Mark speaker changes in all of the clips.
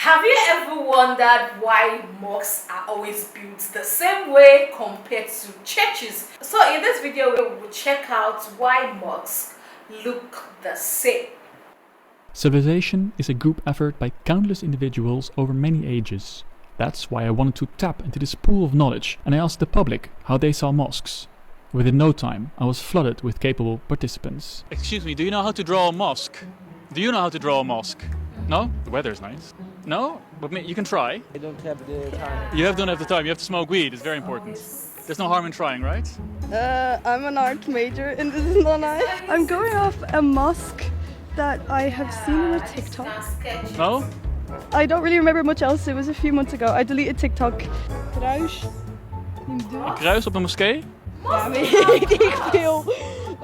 Speaker 1: Have you ever wondered why mosques are always built the same way compared to churches? So in this video we will check out why mosques look the same.
Speaker 2: Civilization is a group effort by countless individuals over many ages. That's why I wanted to tap into this pool of knowledge, and I asked the public how they saw mosques. Within no time, I was flooded with capable participants. Excuse me, do you know how to draw a mosque? Do you know how to draw a mosque? No? The weather's nice. No? But you can try.
Speaker 3: I don't have the time.
Speaker 2: Don't have the time, you have to smoke weed, it's very important. There's no harm in trying, right?
Speaker 4: I'm an art major and this is not nice. I'm going off a mosque that I have seen on a TikTok.
Speaker 2: No?
Speaker 4: I don't really remember much else, it was a few months ago. I deleted TikTok. Kruis.
Speaker 2: Een kruis op een moskee?
Speaker 4: Ja, weet ik veel.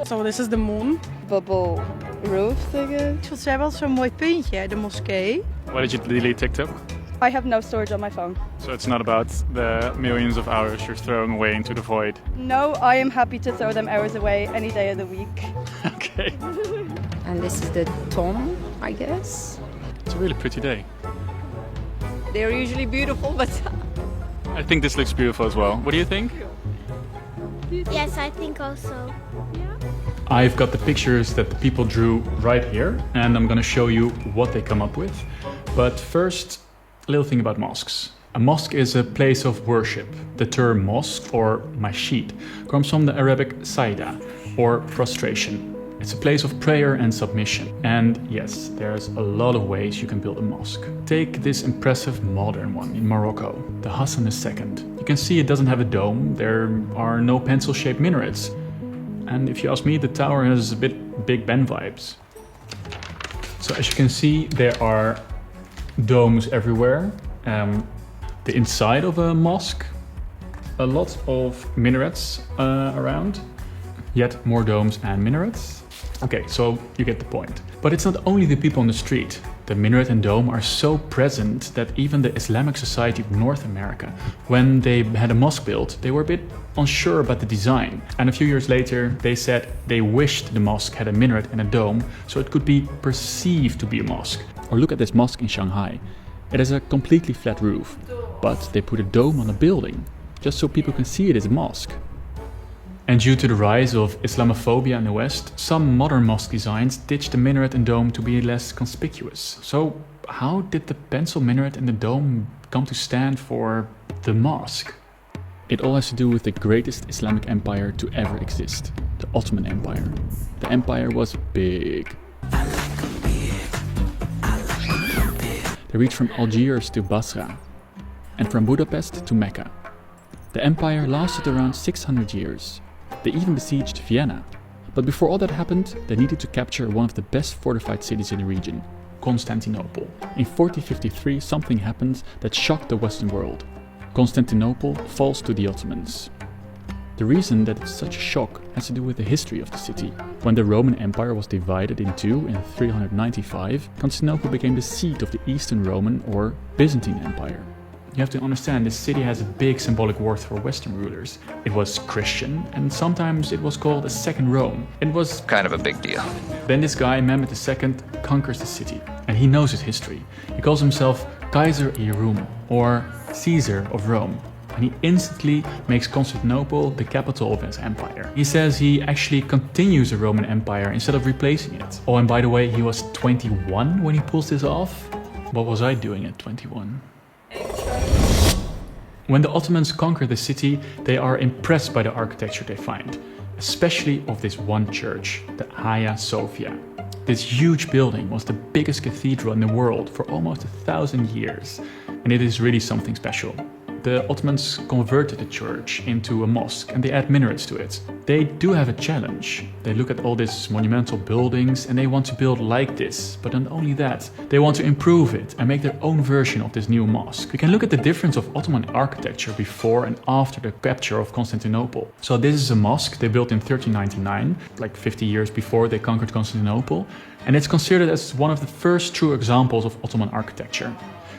Speaker 5: So this is the moon.
Speaker 4: Bubble roof thingy.
Speaker 5: Want ze hebben wel zo'n mooi puntje, de moskee.
Speaker 2: Why did you delete TikTok?
Speaker 4: I have no storage on my phone.
Speaker 2: So it's not about the millions of hours you're throwing away into the void.
Speaker 4: No, I am happy to throw them hours away any day of the week.
Speaker 2: Okay.
Speaker 6: And this is the tom, I guess.
Speaker 2: It's a really pretty day.
Speaker 6: They're usually beautiful, but
Speaker 2: I think this looks beautiful as well. What do you think?
Speaker 7: Yes, I think also.
Speaker 2: I've got the pictures that the people drew right here, and I'm going to show you what they come up with. But first, a little thing about mosques. A mosque is a place of worship. The term mosque, or masjid, comes from the Arabic sajda, or prostration. It's a place of prayer and submission. And yes, there's a lot of ways you can build a mosque. Take this impressive modern one in Morocco, the Hassan II. You can see it doesn't have a dome, there are no pencil-shaped minarets. And if you ask me, the tower has a bit Big Ben vibes. So as you can see, there are domes everywhere. The inside of a mosque, a lot of minarets around, yet more domes and minarets. Okay, so you get the point. But it's not only the people on the street. The minaret and dome are so present that even the Islamic Society of North America, when they had a mosque built, they were a bit unsure about the design. And a few years later, they said they wished the mosque had a minaret and a dome so it could be perceived to be a mosque. Or look at this mosque in Shanghai. It has a completely flat roof, but they put a dome on the building, just so people can see it as a mosque. And due to the rise of Islamophobia in the West, some modern mosque designs ditched the minaret and dome to be less conspicuous. So how did the pencil minaret and the dome come to stand for the mosque? It all has to do with the greatest Islamic empire to ever exist, the Ottoman Empire. The empire was big. They reached from Algiers to Basra, and from Budapest to Mecca. The empire lasted around 600 years. They even besieged Vienna. But before all that happened, they needed to capture one of the best fortified cities in the region, Constantinople. In 1453, something happened that shocked the Western world. Constantinople falls to the Ottomans. The reason that it's such a shock has to do with the history of the city. When the Roman Empire was divided in two in 395, Constantinople became the seat of the Eastern Roman or Byzantine Empire. You have to understand, this city has a big symbolic worth for Western rulers. It was Christian, and sometimes it was called a second Rome. It was
Speaker 8: kind of a big deal.
Speaker 2: Then this guy, Mehmed II, conquers the city, and he knows its history. He calls himself Kaiser i Rum, or Caesar of Rome. And he instantly makes Constantinople the capital of his empire. He says he actually continues the Roman Empire instead of replacing it. Oh, and by the way, he was 21 when he pulls this off. What was I doing at 21? When the Ottomans conquer the city, they are impressed by the architecture they find, especially of this one church, the Hagia Sophia. This huge building was the biggest cathedral in the world for almost 1,000 years, and it is really something special. The Ottomans converted the church into a mosque and they add minarets to it. They do have a challenge. They look at all these monumental buildings and they want to build like this. But not only that, they want to improve it and make their own version of this new mosque. We can look at the difference of Ottoman architecture before and after the capture of Constantinople. So this is a mosque they built in 1399, like 50 years before they conquered Constantinople. And it's considered as one of the first true examples of Ottoman architecture.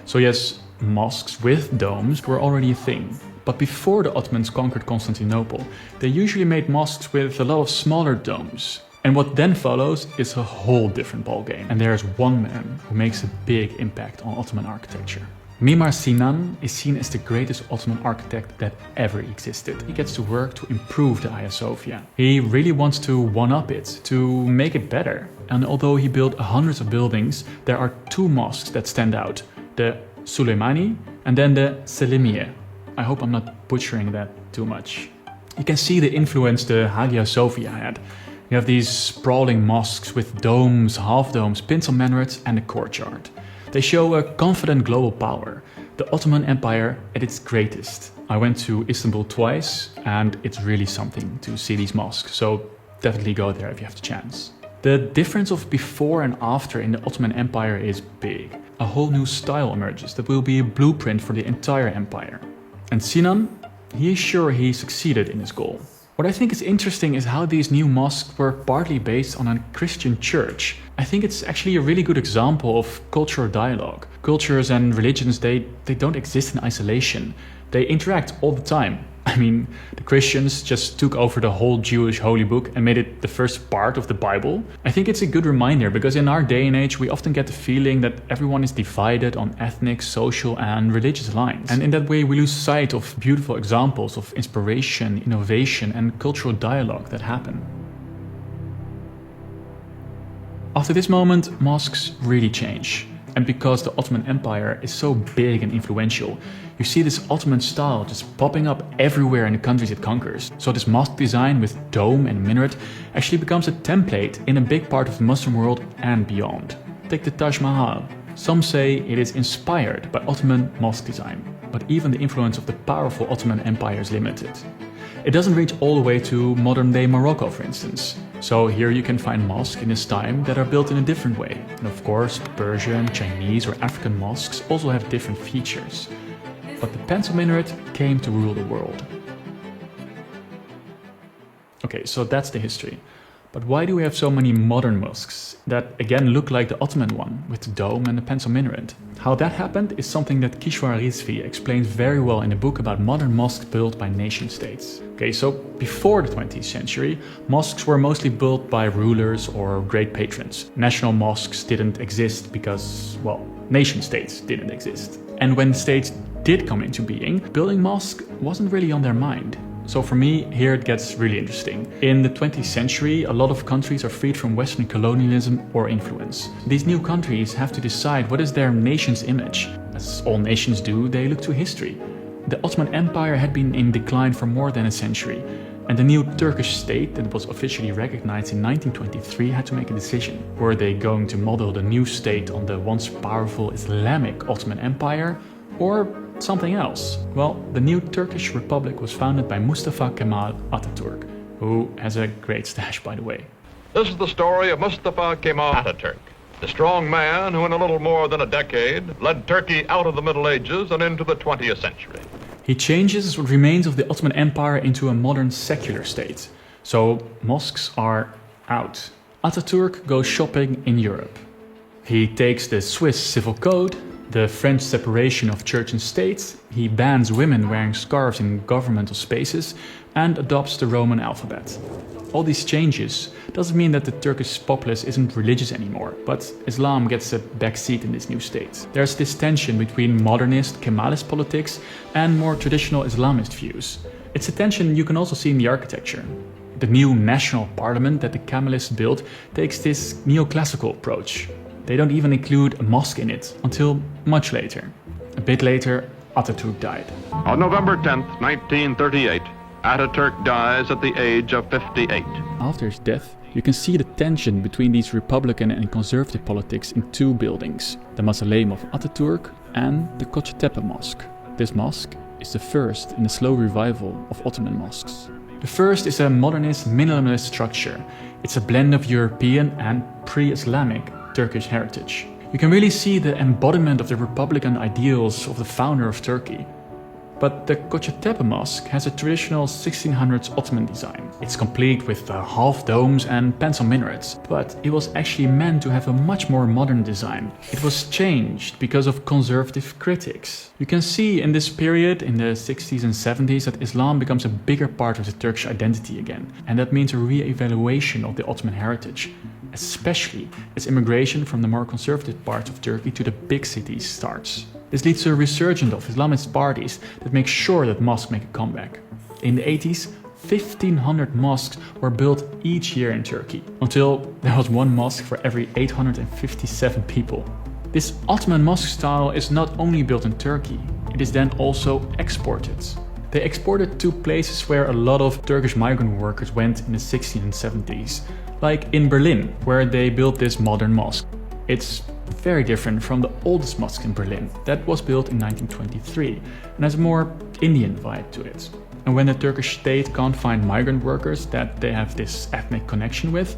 Speaker 2: So yes, mosques with domes were already a thing. But before the Ottomans conquered Constantinople, they usually made mosques with a lot of smaller domes. And what then follows is a whole different ballgame. And there's one man who makes a big impact on Ottoman architecture. Mimar Sinan is seen as the greatest Ottoman architect that ever existed. He gets to work to improve the Hagia Sophia. He really wants to one-up it, to make it better. And although he built hundreds of buildings, there are two mosques that stand out. The Suleimani and then the Selimiye. I hope I'm not butchering that too much. You can see the influence the Hagia Sophia had. You have these sprawling mosques with domes, half domes, tinsel minarets and a courtyard. They show a confident global power, the Ottoman Empire at its greatest. I went to Istanbul twice and it's really something to see these mosques, so definitely go there if you have the chance. The difference of before and after in the Ottoman Empire is big. A whole new style emerges that will be a blueprint for the entire empire. And Sinan, he is sure he succeeded in his goal. What I think is interesting is how these new mosques were partly based on a Christian church. I think it's actually a really good example of cultural dialogue. Cultures and religions, they don't exist in isolation. They interact all the time. I mean, the Christians just took over the whole Jewish holy book and made it the first part of the Bible. I think it's a good reminder because in our day and age we often get the feeling that everyone is divided on ethnic, social and religious lines. And in that way we lose sight of beautiful examples of inspiration, innovation and cultural dialogue that happen. After this moment, mosques really change. And because the Ottoman Empire is so big and influential, you see this Ottoman style just popping up everywhere in the countries it conquers. So this mosque design with dome and minaret actually becomes a template in a big part of the Muslim world and beyond. Take the Taj Mahal. Some say it is inspired by Ottoman mosque design, but even the influence of the powerful Ottoman Empire is limited. It doesn't reach all the way to modern-day Morocco, for instance. So here you can find mosques in this time that are built in a different way. And of course, Persian, Chinese or African mosques also have different features. But the pencil minaret came to rule the world. Okay, so that's the history. But why do we have so many modern mosques that again look like the Ottoman one with the dome and the pencil minaret? How that happened is something that Kishwar Rizvi explains very well in a book about modern mosques built by nation states. Okay, so before the 20th century, mosques were mostly built by rulers or great patrons. National mosques didn't exist because, well, nation states didn't exist. And when states did come into being, building mosques wasn't really on their mind. So for me, here it gets really interesting. In the 20th century, a lot of countries are freed from Western colonialism or influence. These new countries have to decide what is their nation's image. As all nations do, they look to history. The Ottoman Empire had been in decline for more than a century, and the new Turkish state that was officially recognized in 1923 had to make a decision. Were they going to model the new state on the once powerful Islamic Ottoman Empire, or something else? Well, the new Turkish Republic was founded by Mustafa Kemal Atatürk, who has a great stash, by the way.
Speaker 3: This is the story of Mustafa Kemal Atatürk, the strong man who in a little more than a decade led Turkey out of the Middle Ages and into the 20th century.
Speaker 2: He changes what remains of the Ottoman Empire into a modern secular state. So mosques are out. Atatürk goes shopping in Europe. He takes the Swiss civil code, the French separation of church and state, he bans women wearing scarves in governmental spaces, and adopts the Roman alphabet. All these changes doesn't mean that the Turkish populace isn't religious anymore, but Islam gets a backseat in this new state. There's this tension between modernist, Kemalist politics and more traditional Islamist views. It's a tension you can also see in the architecture. The new national parliament that the Kemalists built takes this neoclassical approach. They don't even include a mosque in it until much later. A bit later, Atatürk died.
Speaker 3: On November 10th, 1938, Atatürk dies at the age of 58.
Speaker 2: After his death, you can see the tension between these Republican and conservative politics in two buildings, the mausoleum of Atatürk and the Koçtepe Mosque. This mosque is the first in the slow revival of Ottoman mosques. The first is a modernist, minimalist structure. It's a blend of European and pre-Islamic Turkish heritage. You can really see the embodiment of the republican ideals of the founder of Turkey. But the Kocatepe Mosque has a traditional 1600s Ottoman design. It's complete with half domes and pencil minarets, but it was actually meant to have a much more modern design. It was changed because of conservative critics. You can see in this period, in the 60s and 70s, that Islam becomes a bigger part of the Turkish identity again, and that means a re-evaluation of the Ottoman heritage, especially as immigration from the more conservative parts of Turkey to the big cities starts. This leads to a resurgence of Islamist parties that make sure that mosques make a comeback. In the 80s, 1,500 mosques were built each year in Turkey, until there was one mosque for every 857 people. This Ottoman mosque style is not only built in Turkey, it is then also exported. They exported to places where a lot of Turkish migrant workers went in the 60s and 70s, like in Berlin, where they built this modern mosque. It's very different from the oldest mosque in Berlin that was built in 1923 and has a more Indian vibe to it. And when the Turkish state can't find migrant workers that they have this ethnic connection with,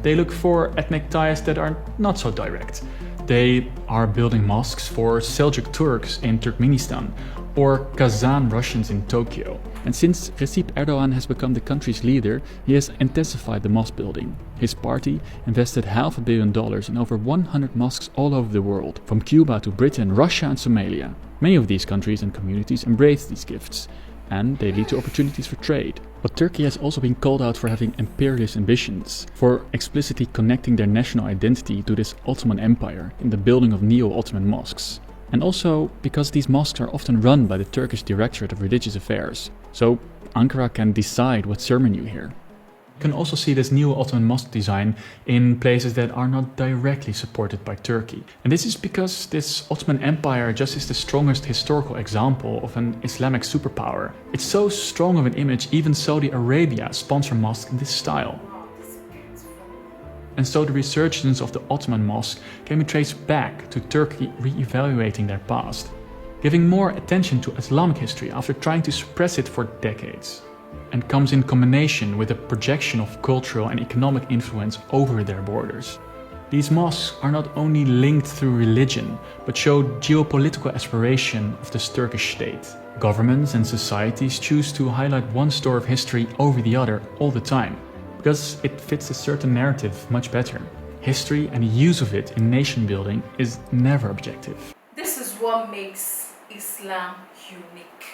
Speaker 2: they look for ethnic ties that are not so direct. They are building mosques for Seljuk Turks in Turkmenistan or Kazan Russians in Tokyo. And since Recep Erdogan has become the country's leader, he has intensified the mosque building. His party invested $500 million in over 100 mosques all over the world, from Cuba to Britain, Russia and Somalia. Many of these countries and communities embrace these gifts, and they lead to opportunities for trade. But Turkey has also been called out for having imperialist ambitions, for explicitly connecting their national identity to this Ottoman Empire in the building of neo-Ottoman mosques. And also because these mosques are often run by the Turkish Directorate of Religious Affairs, so Ankara can decide what sermon you hear. You can also see this new Ottoman mosque design in places that are not directly supported by Turkey. And this is because this Ottoman Empire just is the strongest historical example of an Islamic superpower. It's so strong of an image, even Saudi Arabia sponsors mosques in this style. And so the resurgence of the Ottoman mosque can be traced back to Turkey re-evaluating their past, giving more attention to Islamic history after trying to suppress it for decades, and comes in combination with a projection of cultural and economic influence over their borders. These mosques are not only linked through religion, but show geopolitical aspiration of the Turkish state. Governments and societies choose to highlight one store of history over the other all the time, because it fits a certain narrative much better. History and the use of it in nation building is never objective.
Speaker 1: This is what makes Islam unique.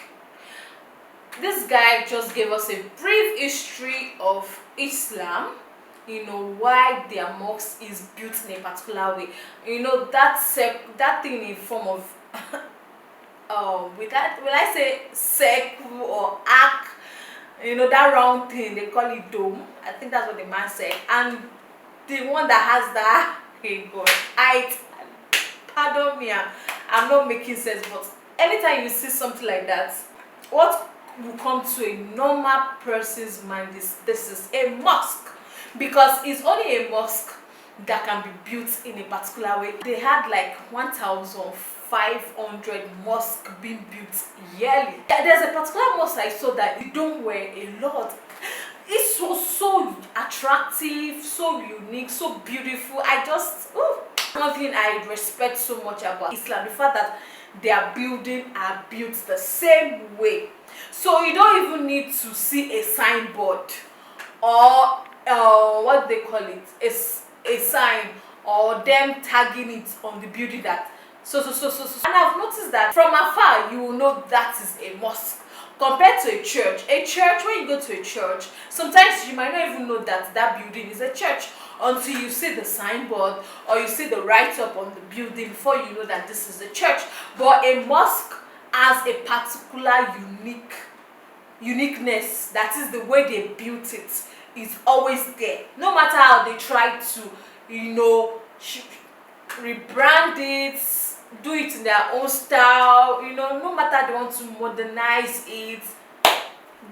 Speaker 1: This guy just gave us a brief history of Islam, why their mosque is built in a particular way. That thing in form of will I say circle or arc, that round thing, they call it dome. I think that's what the man said. And the one that has that, hey God, pardon me, I'm not making sense, but anytime you see something like that, what will come to a normal person's mind is this is a mosque, because it's only a mosque that can be built in a particular way. They had like 1,500 mosques being built yearly. There's a particular mosque I saw that you don't wear a lot. It's so attractive, so unique, so beautiful. One thing I respect so much about Islam, the fact that their buildings are built the same way. So you don't even need to see a signboard or what they call it, a sign, or them tagging it on the building that so. And I've noticed that from afar you will know that is a mosque. Compared to a church, when you go to a church, sometimes you might not even know that that building is a church until you see the signboard or you see the write-up on the building before you know that this is a church. But a mosque has a particular uniqueness. That is the way they built it. It's always there. No matter how they try to, rebrand it, do it in their own style, no matter they want to modernize it,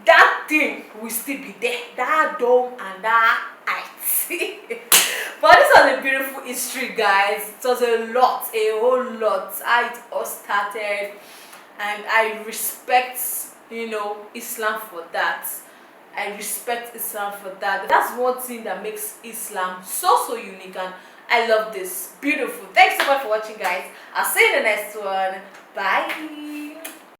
Speaker 1: that thing will still be there, that dome and that height. But this was a beautiful history, guys. It was a whole lot, how it all started, and I respect Islam for that. That's one thing that makes Islam so unique, and I love this. Beautiful. Thanks so much for watching, guys. I'll see you in the next one. Bye.